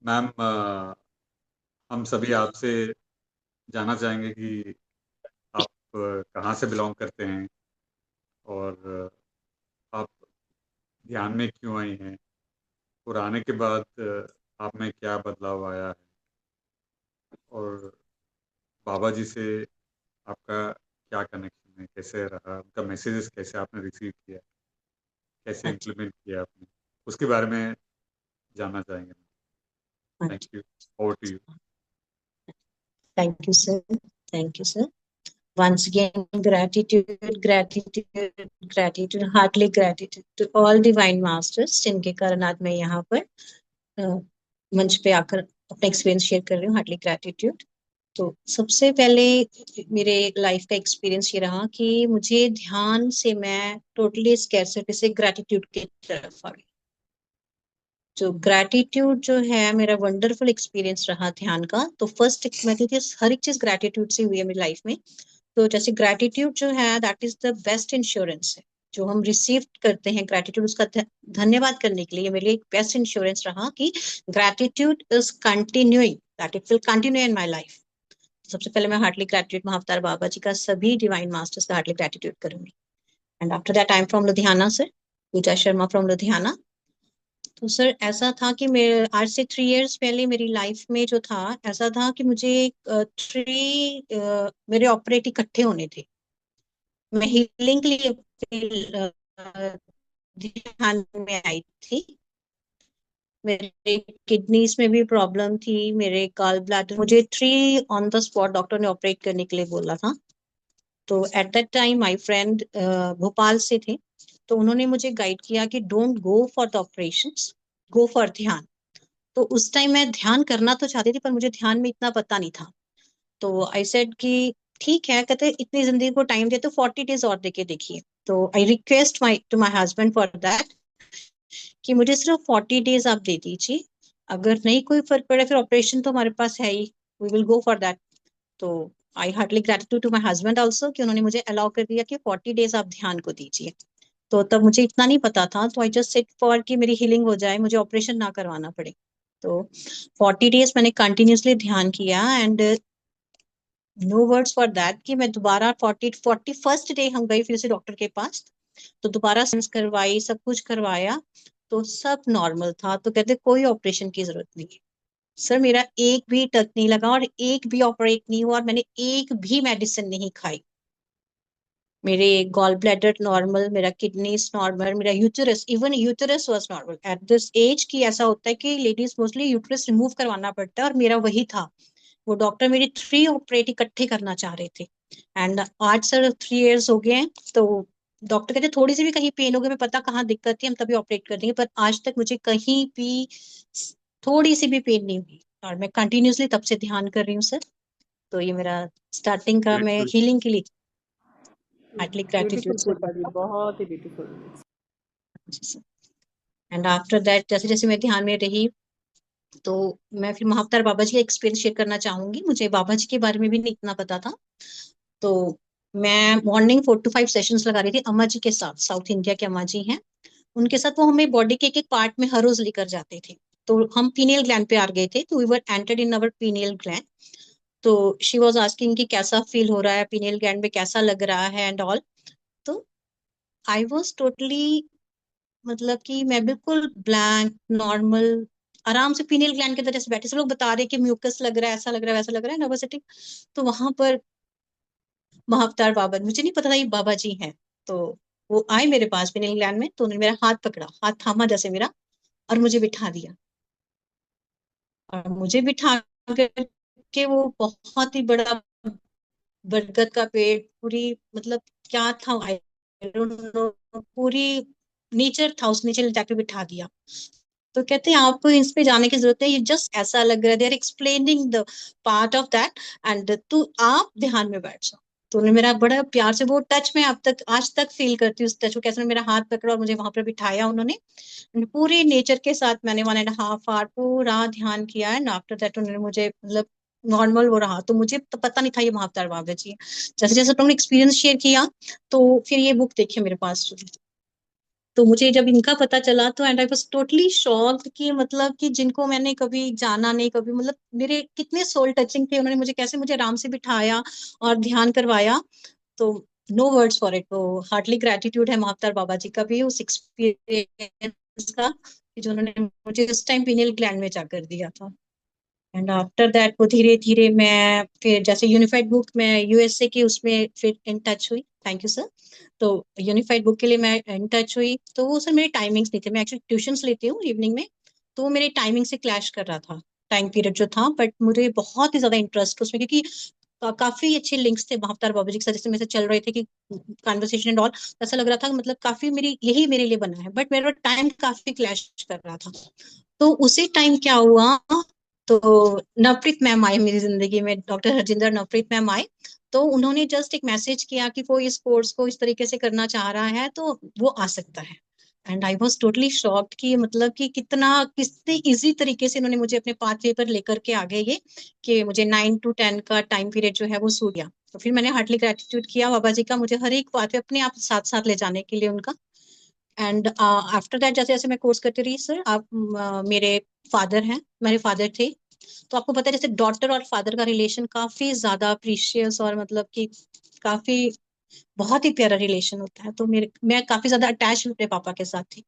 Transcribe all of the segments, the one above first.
Ma'am, हम सभी आपसे जानना चाहेंगे कि आप कहाँ से बिलोंग करते हैं और आप ध्यान में क्यों आई हैं और आने के बाद आप में क्या बदलाव आया है और बाबा जी से आपका क्या कनेक्शन है, कैसे रहा, उनका मैसेजेस कैसे आपने रिसीव किया, कैसे अच्छा। इम्प्लीमेंट किया आपने, उसके बारे में जानना चाहेंगे। थैंक अच्छा। You. Over to you. Thank you sir. Thank you sir. Once again, gratitude, gratitude, gratitude, heartily gratitude to all divine masters जिनके कारण आज मैं यहाँ पर अ, मंच पे आकर अपना एक्सपीरियंस शेयर कर रही हूँ। Heartly gratitude. तो सबसे पहले मेरे लाइफ का एक्सपीरियंस ये रहा कि मुझे ध्यान से मैं टोटली स्कैरसिटी से ग्रैटिट्यूड की तरफ आ गई। जो ग्रैटिट्यूड जो है मेरा वंडरफुल एक्सपीरियंस रहा ध्यान का। तो फर्स्ट मैं कहती हूँ हर एक चीज ग्रैटिट्यूड से हुई है मेरी लाइफ में। तो जैसे ग्रैटिट्यूड जो है that is the best insurance है जो हम रिसीव करते हैं ग्रैटिट्यूड उसका धन्यवाद करने के लिए। मेरे लिए एक बेस्ट इंश्योरेंस रहा कि gratitude is continuing, that it will continue in my life. सबसे पहले मैं हार्टली ग्रैटिट्यूड महाअवतार बाबा जी का, सभी डिवाइन मास्टर्स का हार्टली ग्रैटिट्यूड करूंगी। And after that I am from Ludhiana sir, Pooja Sharma from Ludhiana. तो सर ऐसा था कि मेरे आज से 3 इयर्स पहले मेरी लाइफ में जो था ऐसा था कि मुझे थ्री मेरे ऑपरेट इकट्ठे होने थे। मैं हीलिंग के लिए ध्यान में आई थी। मेरे किडनीज में भी प्रॉब्लम थी, मेरे गॉल ब्लैडर, मुझे 3 ऑन द स्पॉट डॉक्टर ने ऑपरेट करने के लिए बोला था। तो at that time my friend Bhopal से थे, तो उन्होंने मुझे गाइड किया कि don't go for the operations, go for ध्यान। तो उस टाइम मैं ध्यान करना तो चाहती थी पर मुझे ध्यान में इतना पता नहीं था। तो आई सेड कि ठीक है, कहते इतनी जिंदगी को टाइम दे तो 40 डेज और देके देखिए। तो I request my to my husband for that कि मुझे सिर्फ 40 डेज आप दे दीजिए, अगर नहीं कोई फर्क पड़े फिर ऑपरेशन तो हमारे पास है ही, we will go for that. तो I heartly gratitude to my husband also कि उन्होंने मुझे अलाउ कर दिया कि 40 डेज आप ध्यान को दीजिए। तो तब मुझे इतना नहीं पता था, तो आई जस्ट सेट फॉर कि मेरी हीलिंग हो जाए, मुझे ऑपरेशन ना करवाना पड़े। तो 40 डेज मैंने कंटिन्यूसली ध्यान किया and no words for that कि मैं दोबारा 41st डे हम गए फिर से डॉक्टर के पास। तो दोबारा सेंस करवाई, सब कुछ करवाया, तो सब नॉर्मल था। तो कहते कोई ऑपरेशन की जरूरत नहीं है। सर मेरा एक भी टच नहीं लगा और एक भी ऑपरेट नहीं हुआ और मैंने एक भी मेडिसिन नहीं खाई। मेरे गॉल ब्लैडर नॉर्मल, मेरा किडनीज नॉर्मल, मेरा uterus, even uterus was normal at this age. की ऐसा होता है कि लेडीज मोस्टली यूटरस रिमूव करवाना पड़ता है और मेरा वही था। वो डॉक्टर मेरी 3 ऑपरेट इकट्ठे करना चाह रहे थे। एंड आज सर 3 इयर्स हो गए हैं। तो डॉक्टर कहते थोड़ी सी भी कहीं पेन हो गई, मैं पता कहाँ दिक्कत थी हम तभी ऑपरेट कर देंगे, पर आज तक मुझे कहीं भी थोड़ी सी भी पेन नहीं हुई और मैं कंटिन्यूसली तब से ध्यान कर रही हूँ सर। तो ये मेरा स्टार्टिंग का, मैं ग्रेटफुल। हीलिंग के लिए हार्टली ग्रेटिट्यूड ब्यूटीफुल सर। पूजा जी, बहुत ही ब्यूटीफुल। एंड आफ्टर दैट जैसे जैसे मैं ध्यान में रही, तो मैं फिर महाअवतार बाबा जी का एक्सपीरियंस शेयर करना चाहूंगी। मुझे बाबा जी के बारे में भी नहीं इतना पता था। तो मैं मॉर्निंग 4 to 5 सेशंस लगा रही थी अम्मा जी के साथ, साउथ इंडिया के अम्मा जी हैं, उनके साथ। वो हमें बॉडी के एक एक पार्ट में हर रोज लेकर जाते थे। तो हम पीनियल ग्लैंड पे आ गए थे, तो we were entered in our pineal gland. तो शी वाज आस्किंग कि कैसा फील हो रहा है पीनियल ग्लैंड में, कैसा लग रहा है एंड ऑल। तो आई वाज टोटली, मतलब कि मैं बिल्कुल ब्लैंक नॉर्मल आराम से पीनियल ग्लैंड के अंदर जैसे बैठे, सब लोग बता रहे कि म्यूकस लग रहा है, ऐसा लग रहा है, वैसा लग रहा है, नर्वस सिटिंग। तो वहां पर महाअवतार बाबा, मुझे नहीं पता था ये बाबा जी हैं। तो वो आए मेरे पास पीनियल ग्लैंड में, तो उन्होंने मेरा हाथ पकड़ा, हाथ थामा जैसे मेरा, और मुझे बिठा दिया। और मुझे बिठा करके वो बहुत ही बड़ा बरगद का पेड़, पूरी, मतलब क्या था आई डोंट नो, पूरी नेचर था, उस नेचर जाके बिठा दिया। तो कहते हैं आपको इस पे जाने की जरूरत है, ये जस्ट ऐसा लग रहा है, they are explaining the part of that and तू आप ध्यान में बैठ जाओ। तो उन्होंने मेरा बड़ा प्यार से वो टच में अब तक आज तक फील करती हूँ उस टच को, कैसे उन्होंने मेरा हाथ पकड़ा और मुझे वहां पर बिठाया उन्होंने। पूरे नेचर के साथ मैंने 1.5 आवर पूरा ध्यान किया है। आफ्टर दैट उन्होंने मुझे, मतलब नॉर्मल वो रहा। तो मुझे तो पता नहीं था ये महाअवतार बाबा जी हैं। जैसे जैसे तुमने एक्सपीरियंस शेयर किया, तो फिर ये बुक देखिए मेरे पास, तो मुझे जब इनका पता चला तो and I was totally shocked कि मतलब कि जिनको मैंने कभी जाना नहीं, कभी मतलब मेरे कितने सोल टचिंग थे, उन्होंने मुझे कैसे मुझे आराम से बिठाया और ध्यान करवाया। तो नो वर्ड्स फॉर इट। तो हार्टली ग्रेटिट्यूड है महाअवतार बाबा जी का भी उस एक्सपीरियंस का, कि जो उन्होंने मुझे उस टाइम पीनियल ग्लैंड में जाकर दिया था। एंड आफ्टर दैट वो धीरे धीरे मैं फिर जैसे यूनिफाइड बुक में यूएसए की उसमें फिर इन टच हुई। Thank you sir. तो यूनिफाइड बुक के लिए मैं इन टच हुई, तो वो सर मेरे टाइमिंग्स नहीं थे, मैं एक्चुअली ट्यूशंस लेती हूँ इवनिंग में, तो वो मेरे टाइमिंग से क्लैश कर रहा था टाइम पीरियड जो था। बट मुझे बहुत ही ज्यादा इंटरेस्ट उसमें, क्योंकि काफी अच्छे लिंक्स थे महाअवतार बाबा जी के साथ, जैसे मेरे से चल रहे थे कि कॉन्वर्सेशन एंड ऑल, ऐसा लग रहा था कि मतलब काफी मेरी यही मेरे लिए बना है, बट मेरा टाइम काफी क्लैश कर रहा था। तो उसी टाइम क्या हुआ, तो नवप्रीत मैम आई मेरी जिंदगी में, डॉक्टर हरजिंदर नवप्रीत मैम आए। तो उन्होंने जस्ट एक मैसेज किया कि कोई इस कोर्स को इस तरीके से करना चाह रहा है तो वो आ सकता है। And I was totally shocked कि मतलब कि कितना कितने इजी तरीके से उन्होंने मुझे अपने पाथवे पर लेकर के आ गए ये, कि मुझे 9 to 10 का टाइम पीरियड जो है वो सूट गया। तो फिर मैंने हार्टली ग्रेटिट्यूड किया बाबा जी का, मुझे हर एक पाथवे अपने आप साथ साथ ले जाने के लिए उनका। एंड आफ्टर दैट जैसे जैसे मैं कोर्स करती रही सर, आप मेरे फादर हैं, मेरे फादर थे। तो आपको पता है जैसे डॉटर और फादर का रिलेशन काफी ज्यादा प्रीशियस और मतलब कि काफी बहुत ही प्यारा रिलेशन होता है। तो मेरे मैं काफी ज्यादा अटैच अपने पापा के साथ थी।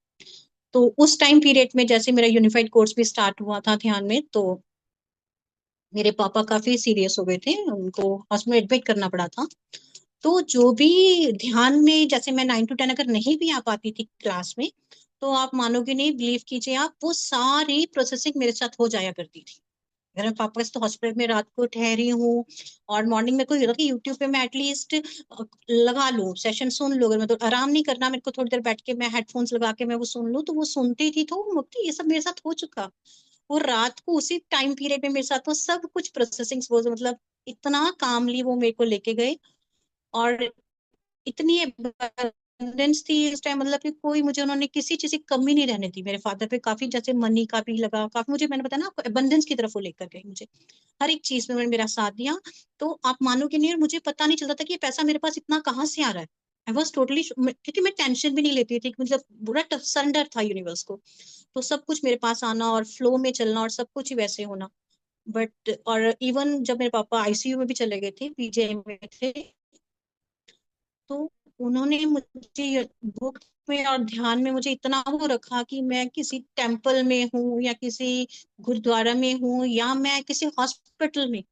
तो उस टाइम पीरियड में जैसे मेरा यूनिफाइड कोर्स भी स्टार्ट हुआ था ध्यान में, तो मेरे पापा काफी सीरियस हो गए थे, उनको हॉस्पिटल एडमिट करना पड़ा था। तो जो भी ध्यान में जैसे मैं 9 to 10 अगर नहीं भी आ पाती थी क्लास में, तो आप मानोगे नहीं, बिलीव कीजिए आप, वो सारी प्रोसेसिंग मेरे साथ हो जाया करती थी। अगर मैं पापा से तो हॉस्पिटल में रात को ठहरी हूँ और मॉर्निंग में कोई होता कि यूट्यूब पे मैं एटलीस्ट लगा लूं, सेशन सुन लूं, अगर मैं तो आराम नहीं करना मेरे को, थोड़ी देर बैठ के मैं हेडफोन्स लगा के मैं वो सुन लूं, तो वो सुनती थी। तो मुक्ति ये सब मेरे साथ हो चुका। वो रात को उसी टाइम पीरियड में मेरे साथ वो सब कुछ प्रोसेसिंग वो मतलब इतना कामली वो मेरे को लेके गए। और इतनी एबंडेंस थी इस टाइम, मतलब कि कोई मुझे उन्होंने किसी चीज की कमी नहीं रहने दी। मेरे फादर पे काफी जैसे मनी का भी लगा, काफी मुझे मैंने बताया ना आपको, एबंडेंस की तरफ वो लेकर गए मुझे, हर एक चीज में उन्होंने मेरा साथ दिया। तो आप मानोगे नहीं, और मुझे पता नहीं चलता था कि ये पैसा मेरे पास इतना कहाँ से आ रहा है। आई वॉज टोटली, क्योंकि मैं टेंशन भी नहीं लेती थी, मतलब पूरा सरेंडर था यूनिवर्स को। तो सब कुछ मेरे पास आना और फ्लो में चलना और सब कुछ ही वैसे होना। बट और इवन जब मेरे पापा आईसीयू में भी चले गए थे, पीजीआई में थे, तो उन्होंने मुझे बुक में और ध्यान में मुझे इतना वो रखा कि मैं किसी टेम्पल में हूँ या किसी गुरुद्वारा में हूँ या मैं किसी हॉस्पिटल में,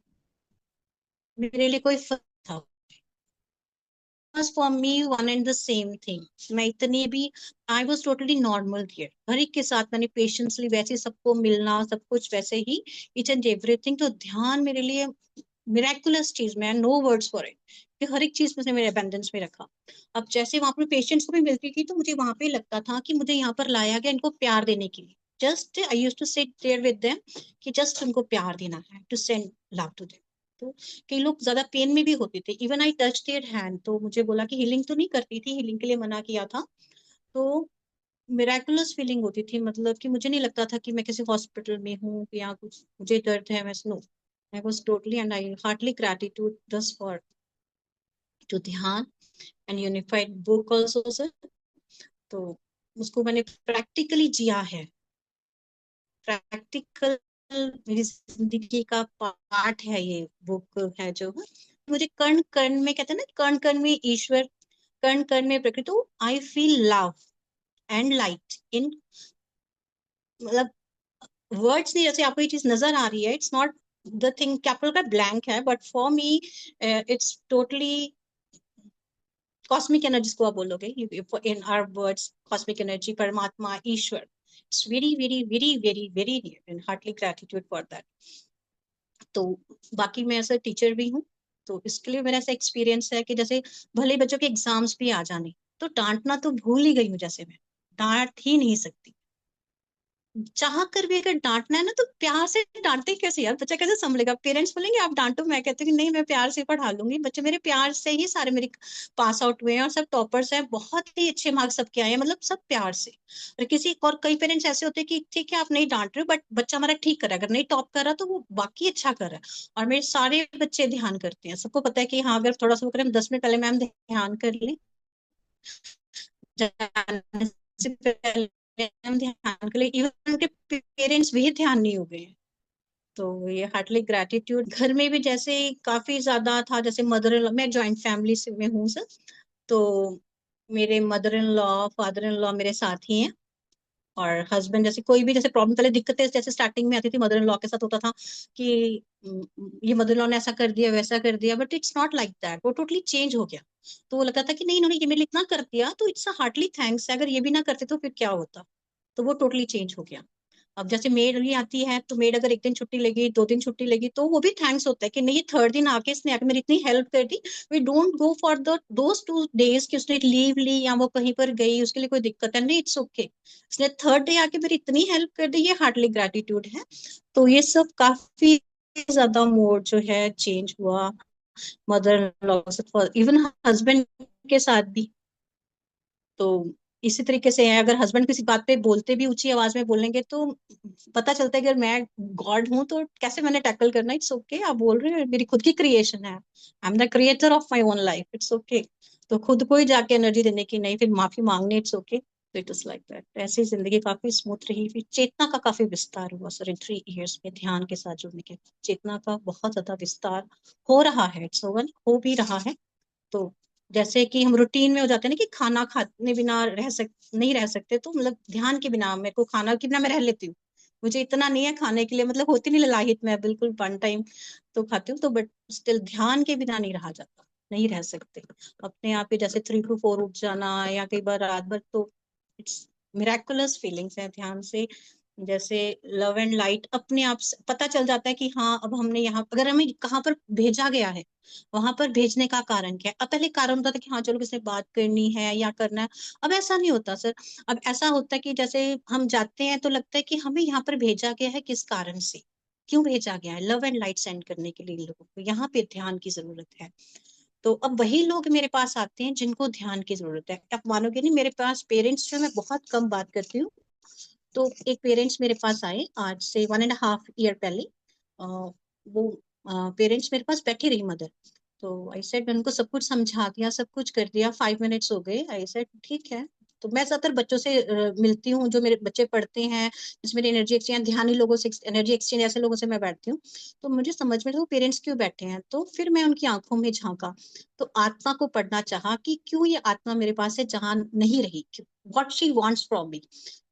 मेरे लिए कोई फर्क था। For me one and the same thing. मैं इतनी भी, I was totally normal here, हर एक के साथ मैंने पेशेंसली वैसे सबको मिलना, सब कुछ वैसे ही, ईच एंड एवरीथिंग। तो ध्यान मेरे लिए मिराकुलस चीज, मैं नो वर्ड्स फॉर इट, कि हर एक चीज में उसने मेरे अबेंडेंस में रखा। अब जैसे वहां पर पेशेंट्स को भी मिलती थी, तो मुझे वहां पे लगता था कि मुझे यहाँ पर लाया गया इनको प्यार देने के लिए। Just I use to sit there with them, कि जस्ट उनको प्यार देना है, to send love to them. तो कई लोग ज्यादा पेन में भी होते थे, even I touch their hand, तो मुझे बोला कि हीलिंग तो नहीं करती थी, हीलिंग के लिए मना किया था। तो मिराकुलस फीलिंग होती थी, मतलब कि मुझे नहीं लगता था कि मैं किसी हॉस्पिटल में हूँ या कुछ मुझे दर्द है, मैं no, I was totally and I heartly gratitude just for to dhyan and unified book also sir. तो उसको मैंने प्रैक्टिकली जिया है, प्रैक्टिकल मेरी जिंदगी का पार्ट है ये बुक है जो है। मुझे कण कण में कहते हैं ना, कण कण में ईश्वर, कण कण में प्रकृति। तो I feel love and light in, मतलब वर्ड्स नहीं, जैसे आपको ये चीज नजर आ रही है, it's not the thing capital का ब्लैंक है, but for me it's totally cosmic energy को आप बोलोगे in our words, cosmic energy, परमात्मा, ईश्वर। It's very very very very very near and heartly gratitude for that. तो बाकी मैं ऐसा टीचर भी हूँ, तो इसके लिए मेरा ऐसा एक्सपीरियंस है कि जैसे भले बच्चों के एग्जाम्स भी आ जाने, तो डांटना तो भूल ही गई हूँ, जैसे मैं डांट ही नहीं सकती। चाह कर भी अगर डांटना है ना, तो प्यार से डांटते कैसे यार, बच्चा कैसे संभलेगा? पेरेंट्स बोलेंगे आप डांटो, मैं कहती हूँ कि नहीं, मैं प्यार से पढ़ा लूंगी। बच्चे मेरे प्यार से ही सारे मेरे पास आउट हुए हैं, और सब टॉपर्स हैं, बहुत ही अच्छे मार्क्स सबके आए हैं, मतलब सब प्यार से। और किसी और कई पेरेंट्स ऐसे होते हैं कि ठीक है आप नहीं डांट रहे हो, बट बच्चा हमारा ठीक कर रहा है, अगर नहीं टॉप कर रहा तो वो बाकी अच्छा कर रहा है। और मेरे सारे बच्चे ध्यान करते हैं, सबको पता है कि हाँ अगर थोड़ा सा वो करें, 10 मिनट पहले मैम ध्यान कर ले, से पहले हम ध्यान के लिए, इवन उनके पेरेंट्स भी ध्यान नहीं हो गए हैं। तो ये हार्टली ग्रेटिट्यूड। घर में भी जैसे काफी ज्यादा था, जैसे मदर इन लॉ, मैं जॉइंट फैमिली से में हूँ सर। तो मेरे mother in law, father in law मेरे साथ ही हैं। और हस्बैंड जैसे कोई भी जैसे प्रॉब्लम, पहले दिक्कतें जैसे स्टार्टिंग में आती थी, मदर इन लॉ के साथ होता था कि ये मदर इन लॉ ने ऐसा कर दिया वैसा कर दिया, but it's not like that. वो टोटली चेंज हो गया। तो वो लगता था कि नहीं, इन्होंने ये मेरे लिए इतना कर दिया तो इट्स हार्टली थैंक्स, अगर ये भी ना करते तो फिर क्या होता। तो वो टोटली चेंज हो गया। अब जैसे मेड भी आती है, तो मेड अगर एक दिन छुट्टी लेगी, 2 दिन छुट्टी लेगी, तो वो भी थैंक्स होता है कि नहीं, ये थर्ड दिन आके इसने आके मेरी इतनी हेल्प कर दी। We don't go for the those 2 days कि उसने लीव ली या वो कहीं पर गई, उसके लिए कोई दिक्कत है नहीं, इट्स ओके। उसने थर्ड डे आके मेरी इतनी हेल्प कर दी, ये हार्टली ग्रेटिट्यूड है। तो ये सब काफी ज्यादा मोड जो है चेंज हुआ मदर लॉ से, इवन हस्बैंड के साथ भी। तो इसी तरीके से है, अगर हस्बैंड किसी बात पे बोलते भी ऊंची आवाज में बोलेंगे तो पता चलता है कि अगर मैं गॉड हूं तो कैसे मैंने टैकल करना। इट्स ओके, आप बोल रहे हो, मेरी खुद की क्रिएशन है, I am the creator of my own life, it's okay. तो खुद को ही जाके एनर्जी देने की नहीं, फिर माफी मांगनी, इट्स ओके। तो इट इज लाइक दैट। ऐसी जिंदगी काफी स्मूथ रही। फिर चेतना का काफी विस्तार हुआ सर इन 3 इयर्स में, ध्यान के साथ जुड़ने के बाद चेतना का बहुत ज्यादा विस्तार हो रहा है। इट्स ओवन, हो भी रहा है। तो जैसे कि हम रूटीन में हो जाते हैं ना कि खाना खाने बिना नहीं रह सकते, तो मतलब ध्यान के बिना, मेरे को खाना के बिना मैं रह लेती हूँ। मुझे इतना नहीं है खाने के लिए, मतलब होती नहीं ललाहित, मैं बिल्कुल 1 टाइम तो खाती हूँ, तो बट स्टिल ध्यान के बिना नहीं रहा जाता, नहीं रह सकते। अपने आप ही जैसे 3 to 4 उठ जाना, या कई बार रात भर, तो इट्स मिराकुलस फीलिंग्स है ध्यान से। जैसे लव एंड लाइट अपने आप से पता चल जाता है कि हाँ, अब हमने यहाँ, अगर हमें कहाँ पर भेजा गया है, वहां पर भेजने का कारण क्या है। अब पहले कारण होता था कि हाँ चलो, किसने बात करनी है या करना है। अब ऐसा नहीं होता सर। अब ऐसा होता है कि जैसे हम जाते हैं तो लगता है कि हमें यहाँ पर भेजा गया है, किस कारण से, क्यों भेजा गया है, लव एंड लाइट सेंड करने के लिए इन लोगों को यहाँ पे ध्यान की जरूरत है। तो अब वही लोग मेरे पास आते हैं जिनको ध्यान की जरूरत है। अब मानोगे नहीं, मेरे पास पेरेंट्स जो, मैं बहुत कम बात करती हूँ, तो एक पेरेंट्स मेरे पास आए आज से 1.5 ईयर पहले। अ, वो पेरेंट्स मेरे पास बैठी रही, मदर। तो आई सेड, मैंने उनको सब कुछ समझा दिया, सब कुछ कर दिया, 5 मिनट्स हो गए, आई सेड ठीक है। तो मैं ज्यादातर बच्चों से मिलती हूँ, जो मेरे बच्चे पढ़ते हैं, जिसमें मेरी एनर्जी एक्सचेंज, ध्यानी लोगों से एनर्जी एक्सचेंज, ऐसे लोगों से मैं बैठती हूँ। तो मुझे समझ में तो पेरेंट्स क्यों बैठे हैं, तो फिर मैं उनकी आंखों में झांका, तो आत्मा को पढ़ना चाहा कि क्यों ये आत्मा मेरे पास है, जहां नहीं रही, what she wants from me.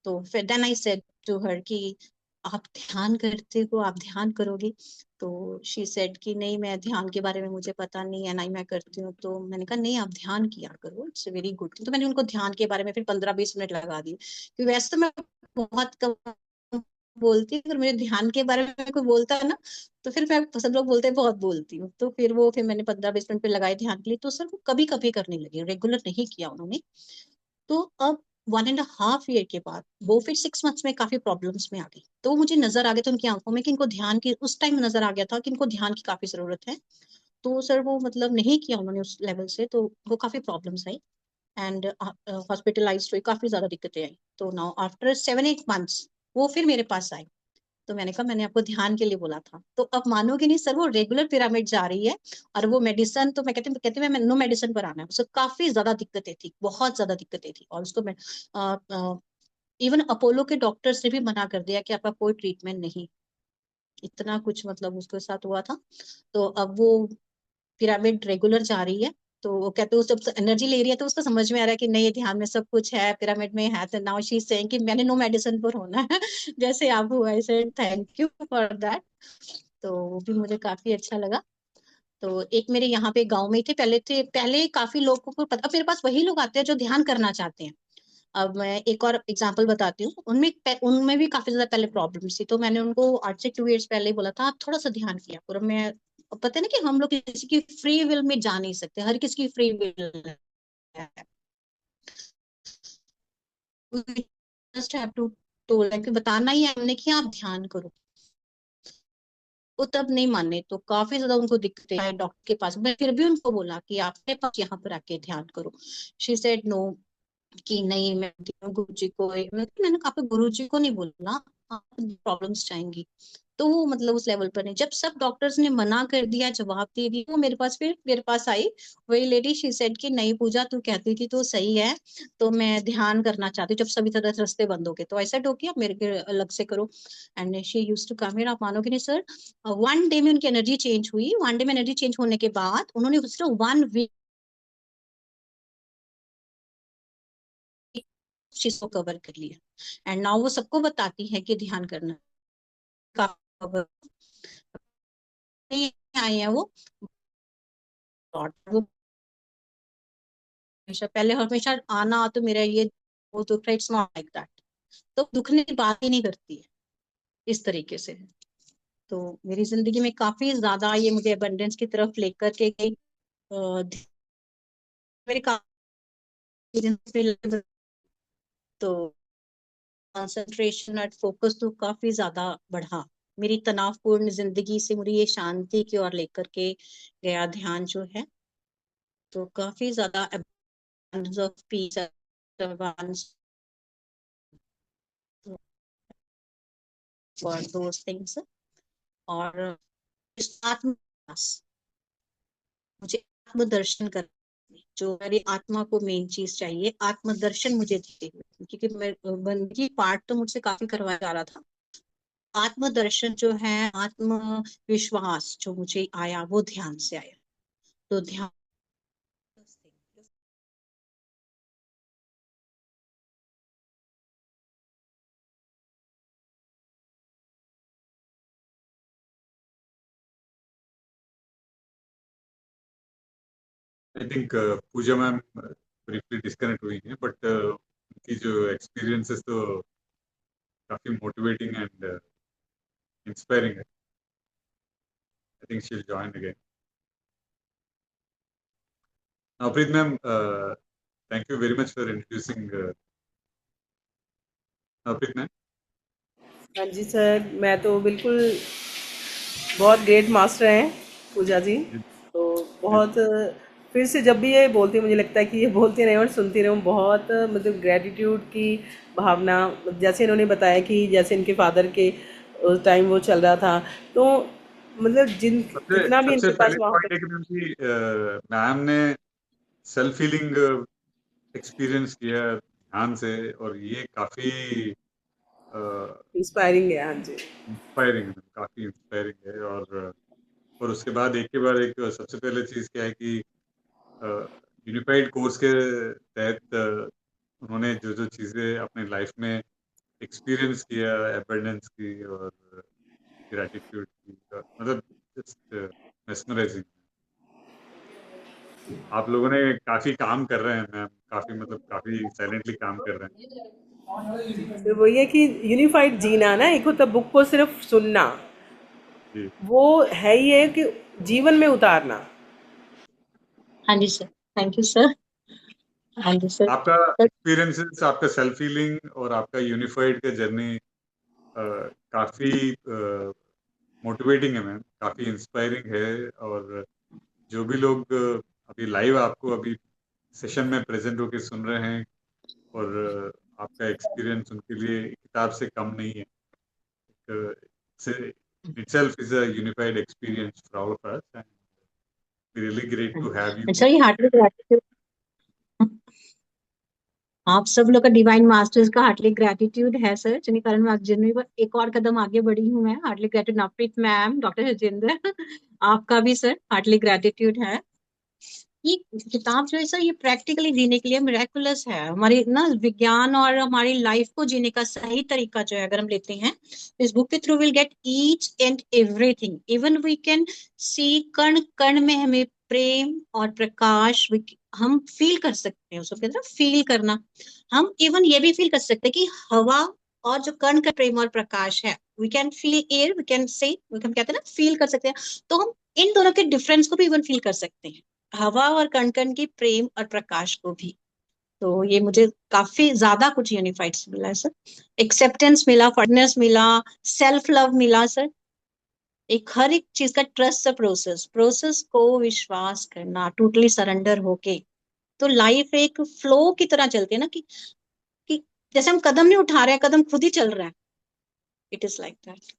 तो फिर then I said to her कि आप ध्यान करते हो, आप ध्यान करोगी। तो शी सेड कि नहीं, मैं ध्यान के बारे में मुझे पता नहीं है, ना ही मैं करती हूँ। तो मैंने कहा नहीं, आप ध्यान किया करो, इट्स वेरी गुड। तो मैंने उनको ध्यान के बारे में फिर 15-20 मिनट लगा दिए, क्योंकि वैसे तो मैं बहुत कम बोलती हूँ, अगर मुझे ध्यान के बारे में कोई बोलता है ना, तो फिर मैं, सब लोग बोलते हैं बहुत बोलती हूँ, तो फिर मैंने 15-20 मिनट पे लगाए ध्यान के लिए। तो सर वो कभी कभी करने लगे, रेगुलर नहीं किया उन्होंने। तो अब 1.5 ईयर के बाद वो फिर 6 मंथ्स में काफी प्रॉब्लम्स में आ गई, तो मुझे नजर आ गया था उनकी आंखों में कि इनको ध्यान की, उस टाइम नजर आ गया था कि इनको ध्यान की काफी जरूरत है। तो सर वो मतलब नहीं किया उन्होंने उस लेवल से, तो वो काफी प्रॉब्लम्स आई, एंड हॉस्पिटलाइज हुई, काफी ज्यादा दिक्कतें आई। तो नाउ आफ्टर 7-8 मंथ्स वो फिर मेरे पास आए। तो मैंने कहा, मैंने आपको ध्यान के लिए बोला था। तो अब मानोगे नहीं सर, वो रेगुलर पिरामिड जा रही है। और वो मेडिसिन, तो मैं कहती मैं नो मेडिसिन पर आना है, उसको काफी ज्यादा दिक्कतें थी, बहुत ज्यादा दिक्कतें थी, और उसको मैं इवन अपोलो के डॉक्टर्स ने भी मना कर दिया कि आपका कोई ट्रीटमेंट नहीं। इतना कुछ मतलब उसके साथ हुआ था। तो अब वो पिरामिड रेगुलर जा रही है। तो वो कहते हैं, जब एनर्जी ले रही है तो उसको समझ में आ रहा है कि नहीं, ये ध्यान में सब कुछ है, पिरामिड में है। तो नाउ शी इज सेइंग कि मैंने नो मेडिसिन पर होना है। जैसे आप हुआ, I said thank you for that. तो वो भी मुझे काफी अच्छा लगा। तो एक मेरे यहाँ पे गांव में ही पहले काफी लोगों को पता, अब मेरे पास वही लोग आते हैं जो ध्यान करना चाहते हैं। अब मैं एक और एग्जांपल बताती हूँ, उनमें भी काफी ज्यादा पहले प्रॉब्लम्स थी। तो मैंने उनको आज से 2 इयर्स पहले ही बोला था, आप थोड़ा सा ध्यान किया करो। मैं, पता है ना कि हम लोग किसी की फ्री विल में जा नहीं सकते, हर किसी की फ्री विल है। जस्ट हैव टू टोल्ड कि बताना ही है हमने कि आप ध्यान करो। वो तब नहीं माने, तो काफी ज्यादा उनको दिक्कतें आई डॉक्टर के पास। मैं फिर भी उनको बोला कि आपके पास यहाँ पर आके ध्यान करो। शी सेड नो, कि नहीं, मैं गुरु जी को, मैंने कहा, आपके गुरु जी को नहीं बोलना, आप प्रॉब्लम्स जाएंगी। तो वो मतलब उस लेवल पर नहीं। जब सब डॉक्टर्स ने मना कर दिया, जवाब दे दिया, वो मेरे पास, फिर मेरे पास आई वही लेडी। शी सेड कि नहीं पूजा, तू कहती थी तो सही है, तो मैं ध्यान करना चाहती हूँ जब सभी तरह से रास्ते बंद हो गए। तो ऐसा हो, आप मेरे के अलग से करो। And she use to come here. आप मानोगे नहीं सर, वन डे में उनकी एनर्जी चेंज हुई। वन डे में एनर्जी चेंज होने के बाद उन्होंने सिर्फ 1 वीक चीज को कवर कर लिया। एंड नाउ वो सबको बताती है कि ध्यान करना का नहीं आए हैं वो। वो हमेशा पहले हमेशा आना तो मेरा ये वो तो इट्स नॉट लाइक दैट। तो दुखने की बात ही नहीं करती है इस तरीके से। तो मेरी जिंदगी में काफी ज्यादा ये मुझे अबंडेंस की तरफ लेकर के गई। मेरे काफी, तो कंसंट्रेशन और फोकस तो काफी ज्यादा बढ़ा। मेरी तनावपूर्ण जिंदगी से मुझे ये शांति की ओर लेकर के गया ध्यान जो है। तो काफी ज्यादा abundance of peace, abundance for those things। और इस आत्मविश्वास, मुझे आत्मदर्शन कर, जो मेरी आत्मा को मेन चीज चाहिए, आत्मदर्शन मुझे दिए हुए, क्योंकि मैं बंदगी पाठ तो मुझसे काफी करवाया जा रहा था। आत्मदर्शन जो है, आत्मविश्वास जो मुझे आया वो ध्यान से आया। तो ध्यान I think Pooja ma'am briefly disconnect हुई हैं, बट उनकी जो एक्सपीरियंसेस तो काफी मोटिवेटिंग एंड इंस्पायरिंग है। I think she will join again. Preet ma'am, thank you very much for introducing Preet ma'am. हाँ जी सर, मैं तो बिल्कुल बहुत ग्रेट मास्टर हैं पूजा जी। जी, तो जी, बहुत फिर से जब भी ये बोलती हूँ मुझे लगता है कि ये बोलती रहें और सुनती रहूँ। बहुत मतलब ग्रेटिट्यूड की भावना, जैसे इन्होंने बताया कि जैसे इनके फादर के उस टाइम वो चल रहा था, तो मतलब जिन सबसे जितना भी सबसे इनके पास पहले वहाँ पे पॉइंट है कि मैम की मैम ने सेल्फ हीलिंग एक्सपीरियंस किया ध्यान से, और ये काफी इंस्पायरिंग है। हाँ जी। इंस्पायरिंग है, काफी इंस्पायरिंग है। और उसके बाद एक के बाद एक सबसे पहले चीज क्या है कि यूनिफाइड कोर्स के तहत उन्होंने जो जो चीजें अपने लाइफ में एक्सपीरियंस किया, एबंडेंस की और ग्रेटिट्यूड की, मतलब जस्ट मेस्मराइजिंग। आप लोगों ने काफी काम कर रहे हैं मैम, काफी मतलब काफी साइलेंटली काम कर रहे तो वही है कि यूनिफाइड जीना ना, एक होता बुक को सिर्फ सुनना, हैं। जी, वो है ही है कि जीवन में उतारना। हाँ जी सर, थैंक यू सर। हाँ जी सर। आपका एक्सपीरियंसेस, आपका सेल्फ हीलिंग और आपका यूनिफाइड का जर्नी काफी मोटिवेटिंग है मैम, काफी इंस्पायरिंग है। और जो भी लोग अभी लाइव आपको अभी सेशन में प्रेजेंट होके सुन रहे हैं, और आपका एक्सपीरियंस उनके लिए किताब से कम नहीं है। itself is a unified experience for all of us, and really great to have you. Sir ये हार्टली ग्रेटिट्यूड, आप सब लोग का डिवाइन मास्टर्स का हार्टली ग्रेटिट्यूड है सर, जिन्हीं कारण मैं आज जिन्हीं पर एक और कदम आगे बढ़ी हूँ। मैं heartly gratitude Navpreet ma'am, doctor Harjinder, आपका भी सर हार्टली ग्रेटिट्यूड है। ये किताब जो है सर, ये प्रैक्टिकली जीने के लिए मिरेकुलस है। हमारी ना विज्ञान और हमारी लाइफ को जीने का सही तरीका जो है अगर हम लेते हैं, इस बुक के through will get each and everything. Even we can see, कण कण में हमें प्रेम और प्रकाश हम फील कर सकते हैं। उसको कहते हैं फील करना। हम इवन ये भी फील कर सकते हैं कि हवा और जो कण का प्रेम और प्रकाश है, we can feel air, we can say, हम कहते हैं ना फील कर सकते हैं। तो हम इन दोनों के डिफरेंस को भी इवन फील कर सकते हैं, हवा और कण कण की प्रेम और प्रकाश को भी। तो ये मुझे काफी ज्यादा कुछ यूनिफाइड से मिला है सर। एक्सेप्टेंस मिला, फॉरनेस मिला, सेल्फ लव मिला सर। एक हर एक चीज का ट्रस्ट सा प्रोसेस, प्रोसेस को विश्वास करना, टोटली सरेंडर होके। तो लाइफ एक फ्लो की तरह चलती है ना, कि जैसे हम कदम नहीं उठा रहे हैं, कदम खुद ही चल रहा है। It is like that.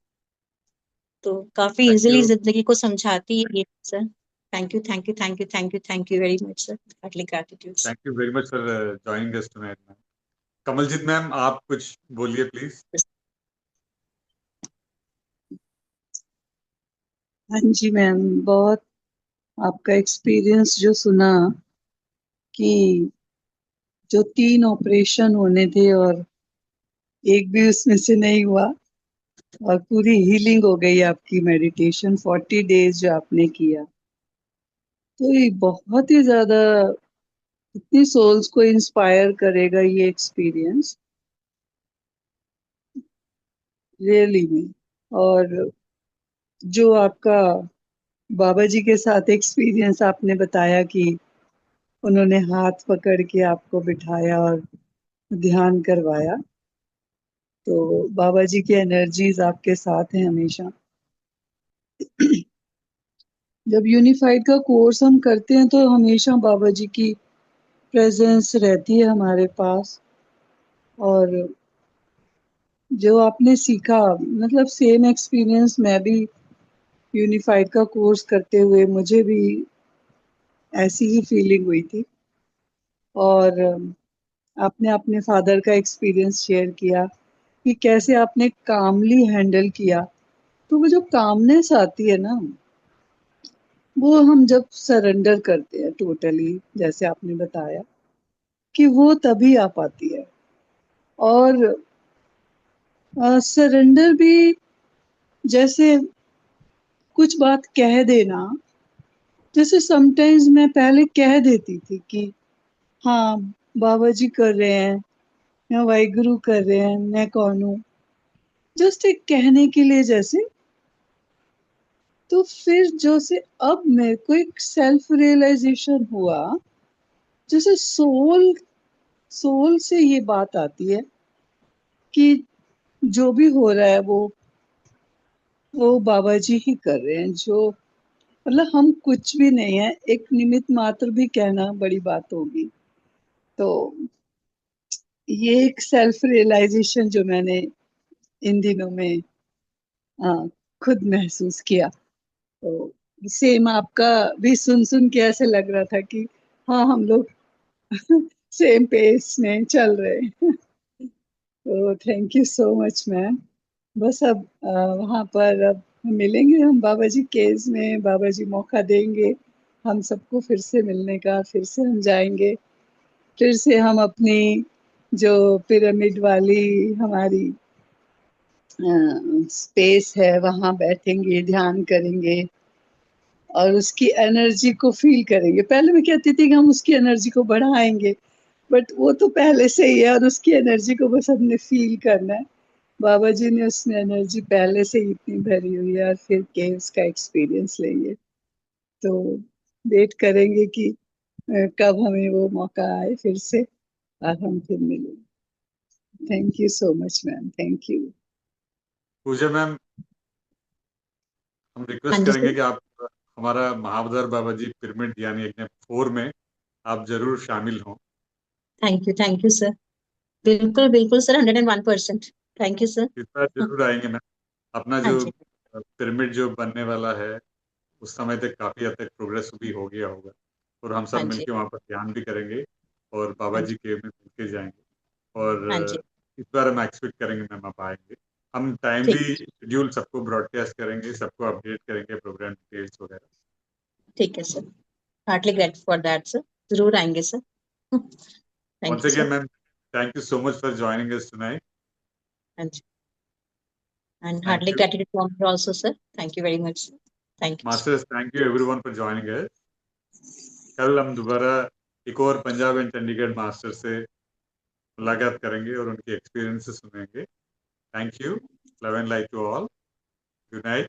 तो काफी थैंक इजीली यू, जिंदगी को समझाती है ये sir. Thank you thank you thank you thank you thank you very much sir. Heartly gratitude. Thank you very much for joining us tonight ma'am. Kamaljeet ma'am, आप कुछ बोलिए प्लीज। हाँ जी मैम, बहुत आपका एक्सपीरियंस जो सुना कि जो 3 ऑपरेशन होने थे और एक भी उसमें से नहीं हुआ और पूरी हीलिंग हो गई आपकी, मेडिटेशन 40 डेज जो आपने किया, तो ये बहुत ही ज्यादा इतनी सोल्स को इंस्पायर करेगा ये एक्सपीरियंस, रियली में। और जो आपका बाबा जी के साथ एक्सपीरियंस आपने बताया कि उन्होंने हाथ पकड़ के आपको बिठाया और ध्यान करवाया, तो बाबा जी की एनर्जीज आपके साथ हैं हमेशा। जब यूनिफाइड का कोर्स हम करते हैं तो हमेशा बाबा जी की प्रेजेंस रहती है हमारे पास। और जो आपने सीखा, मतलब सेम एक्सपीरियंस मैं भी यूनिफाइड का कोर्स करते हुए मुझे भी ऐसी ही फीलिंग हुई थी। और आपने अपने फादर का एक्सपीरियंस शेयर किया कि कैसे आपने कामली हैंडल किया। तो वो जो कामनेस आती है ना, वो हम जब सरेंडर करते हैं टोटली, जैसे आपने बताया कि वो तभी आ पाती है। और सरेंडर भी जैसे कुछ बात कह देना, जैसे समटाइम्स मैं पहले कह देती थी कि हाँ बाबा जी कर रहे हैं या वाहिगुरु कर रहे हैं, मैं कौन हूँ, जस्ट एक कहने के लिए जैसे। तो फिर जो से अब मेरे को एक सेल्फ रियलाइजेशन हुआ, जैसे सोल सोल से ये बात आती है कि जो भी हो रहा है वो बाबा जी ही कर रहे हैं। जो मतलब हम कुछ भी नहीं है, एक निमित्त मात्र भी कहना बड़ी बात होगी। तो ये एक सेल्फ रियलाइजेशन जो मैंने इन दिनों में आ, खुद महसूस किया। तो सेम आपका भी सुन सुन के ऐसे लग रहा था कि हाँ हम लोग सेम पेस में चल रहे हैं। तो thank you so much ma'am. बस अब वहाँ पर अब मिलेंगे हम बाबा जी केस में, बाबा जी मौका देंगे हम सबको फिर से मिलने का, फिर से हम जाएंगे, फिर से हम अपनी जो पिरामिड वाली हमारी स्पेस है वहाँ बैठेंगे, ध्यान करेंगे और उसकी एनर्जी को फील करेंगे। पहले मैं कहती थी कि हम उसकी एनर्जी को बढ़ाएंगे, बट वो तो पहले से ही है और उसकी एनर्जी को बस हमने फील करना है। बाबा जी ने उसमें एनर्जी पहले से ही इतनी भरी हुई है और फिर केव्स का एक्सपीरियंस लेंगे। तो वेट करेंगे कि कब हमें वो मौका आए फिर से और हम फिर मिलें। Thank you so much ma'am, thank you. Pooja ma'am, हम हाँ रिक्वेस्ट जी करेंगे सर। कि आप हमारा महावतार बाबा जी पिरामिड यानी यज्ञ 4 में आप जरूर शामिल हों। Thank you sir. बिल्कुल बिल्कुल सर, 101%। Thank you sir. इस बार जरूर आएंगे मैम। अपना हाँ जो जी। पिरामिड जो बनने वाला है उस समय तक काफी हद तक प्रोग्रेस भी हो गया होगा, और हम सब हाँ जी। मिलके वहाँ पर ध्यान भी करेंगे और बाबा हाँ जी जी। के में मिलके जाएंगे। और हाँ जी। इस बार हम एक्सपेक्ट करेंगे मैम आप आएंगे। हम ठीक। टाइमली शेड्यूल सबको ब्रॉडकास्ट करेंगे, सबको अपडेट करेंगे प्रोग्राम डिटेल्स वगैरह। ठीक है sir. Heartly great for that sir. जरूर आएंगे sir. Thank once you again sir. Ma'am, thank you so much for joining us tonight. हाँ जी। And thank heartly you gratitude from you also sir. Thank you very much sir. Thank you sir. Masters, thank you everyone for joining us. कल हम दोबारा एक और Punjab and Chandigarh master से मुलाकात करेंगे और उनके एक्सपीरियंसेस सुनेंगे। Thank you, love and light to all, good night.